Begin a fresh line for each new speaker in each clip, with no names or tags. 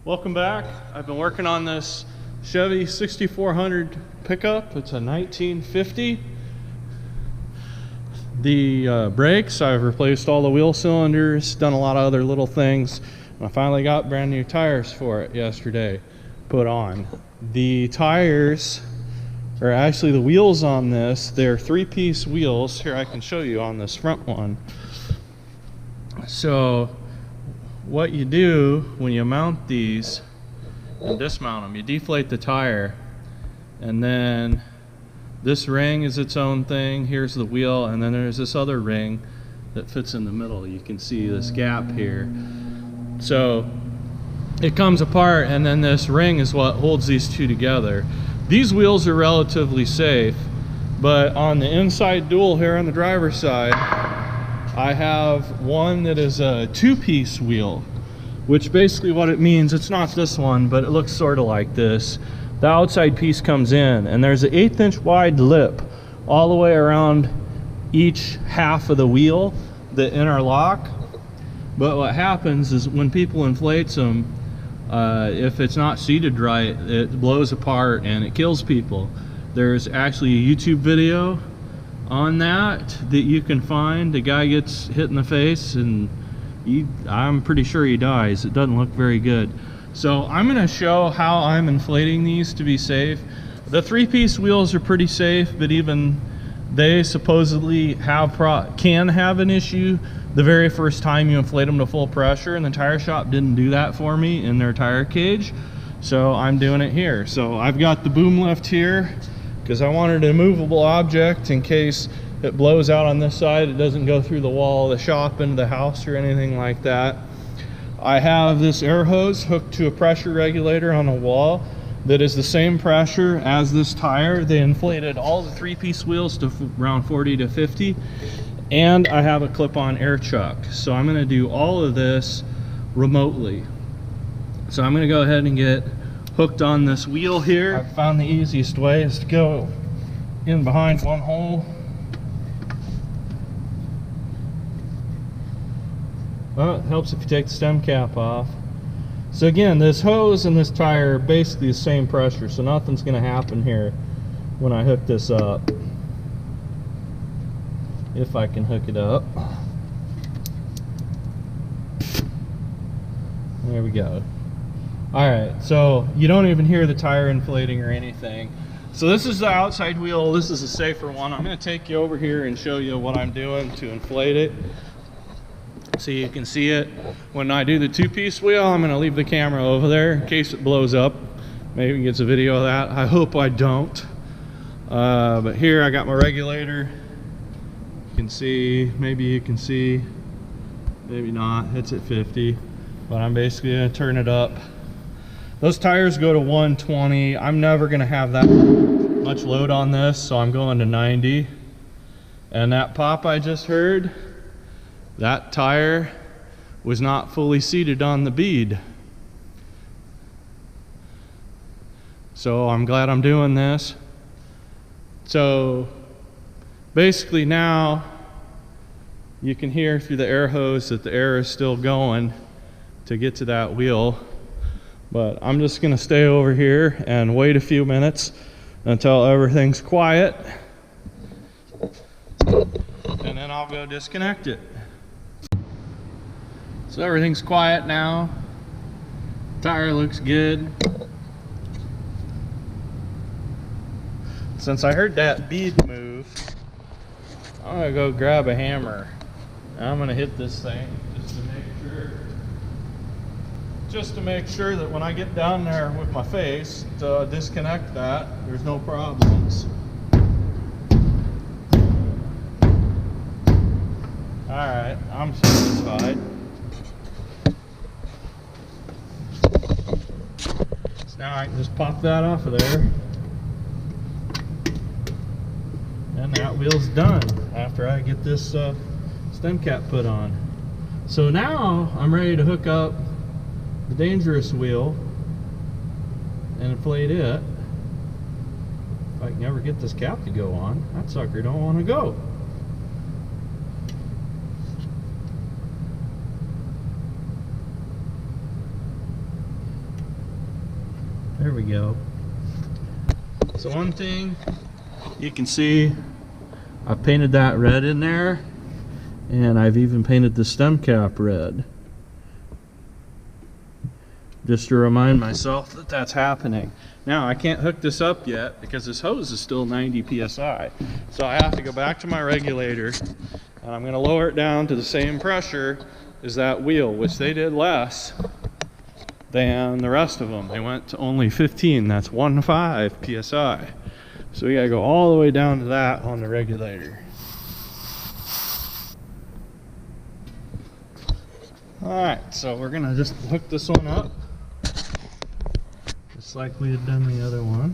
Welcome back. I've been working on this Chevy 6400 pickup. It's a 1950. The brakes, I've replaced all the wheel cylinders, done a lot of other little things. And I finally got brand new tires for it yesterday, put on. The tires, or actually the wheels on this, they're 3-piece wheels. Here, I can show you on this front one. So what you do when you mount these and dismount them, you deflate the tire, and then this ring is its own thing. Here's the wheel, and then there's this other ring that fits in the middle. You can see this gap here. So it comes apart, and then this ring is what holds these two together. These wheels are relatively safe, but on the inside dual here on the driver's side, I have one that is a 2-piece wheel, which basically what it means, it's not this one, but it looks sort of like this. The outside piece comes in, and there's an 1/8 inch wide lip all the way around each half of the wheel that interlock. But what happens is when people inflate them, if it's not seated right, it blows apart and it kills people. There's actually a YouTube video on that you can find. The guy gets hit in the face and I'm pretty sure he dies. It doesn't look very good. So I'm going to show how I'm inflating these to be safe. The 3-piece wheels are pretty safe, but even they supposedly can have an issue the very first time you inflate them to full pressure, and the tire shop didn't do that for me in their tire cage, so I'm doing it here. So I've got the boom lift here because I wanted a movable object in case it blows out on this side. It doesn't go through the wall of the shop into the house or anything like that. I have this air hose hooked to a pressure regulator on a wall that is the same pressure as this tire. They inflated all the 3-piece wheels to around 40 to 50, and I have a clip-on air chuck. So I'm going to do all of this remotely. So I'm going to go ahead and get hooked on this wheel here. I found the easiest way is to go in behind one hole. Well, it helps if you take the stem cap off. So again, this hose and this tire are basically the same pressure, so nothing's going to happen here when I hook this up. If I can hook it up. There we go. Alright, so you don't even hear the tire inflating or anything. So this is the outside wheel. This is a safer one. I'm going to take you over here and show you what I'm doing to inflate it, so you can see it. When I do the 2-piece wheel, I'm going to leave the camera over there in case it blows up. Maybe it gets a video of that. I hope I don't. But here I got my regulator. You can see, maybe you can see, maybe not. It's at 50, but I'm basically going to turn it up. Those tires go to 120. I'm never going to have that much load on this, so I'm going to 90. And that pop I just heard, that tire was not fully seated on the bead. So I'm glad I'm doing this. So basically now you can hear through the air hose that the air is still going to get to that wheel. But I'm just going to stay over here and wait a few minutes until everything's quiet, and then I'll go disconnect it. So everything's quiet now. Tire looks good. Since I heard that bead move, I'm gonna go grab a hammer. And I'm gonna hit this thing just to make sure that when I get down there with my face to disconnect that, there's no problems. Alright, I'm satisfied. Now I can just pop that off of there, and that wheel's done after I get this stem cap put on. So now I'm ready to hook up the dangerous wheel and inflate it. If I can ever get this cap to go on, that sucker don't want to go. There we go. So one thing you can see, I painted that red in there, and I've even painted the stem cap red, just to remind myself that that's happening. Now I can't hook this up yet because this hose is still 90 psi, so I have to go back to my regulator and I'm going to lower it down to the same pressure as that wheel, which they did less than the rest of them. They went to only 15, that's 15 psi. So we gotta go all the way down to that on the regulator. Alright, so we're gonna just hook this one up, just like we had done the other one.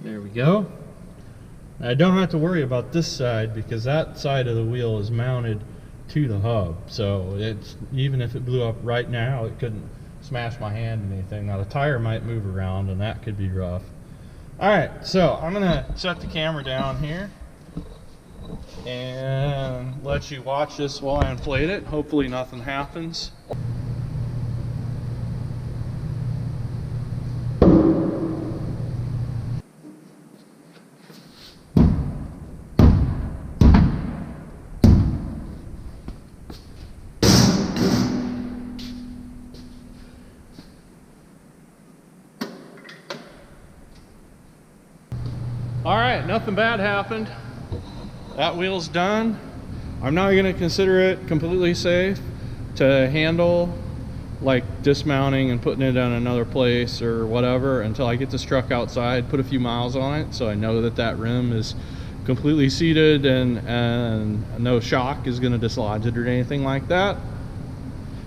There we go. I don't have to worry about this side because that side of the wheel is mounted to the hub, so it's, even if it blew up right now, it couldn't smash my hand or anything. Now the tire might move around and that could be rough. Alright, so I'm gonna set the camera down here and let you watch this while I inflate it. Hopefully nothing happens. Alright, nothing bad happened. That wheel's done. I'm not going to consider it completely safe to handle, like dismounting and putting it on another place or whatever, until I get this truck outside, put a few miles on it, so I know that that rim is completely seated and no shock is going to dislodge it or anything like that.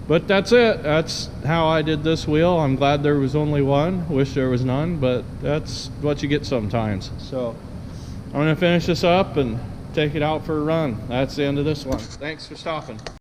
But that's it. That's how I did this wheel. I'm glad there was only one. Wish there was none, but that's what you get sometimes. So I'm going to finish this up and take it out for a run. That's the end of this one. Thanks for stopping.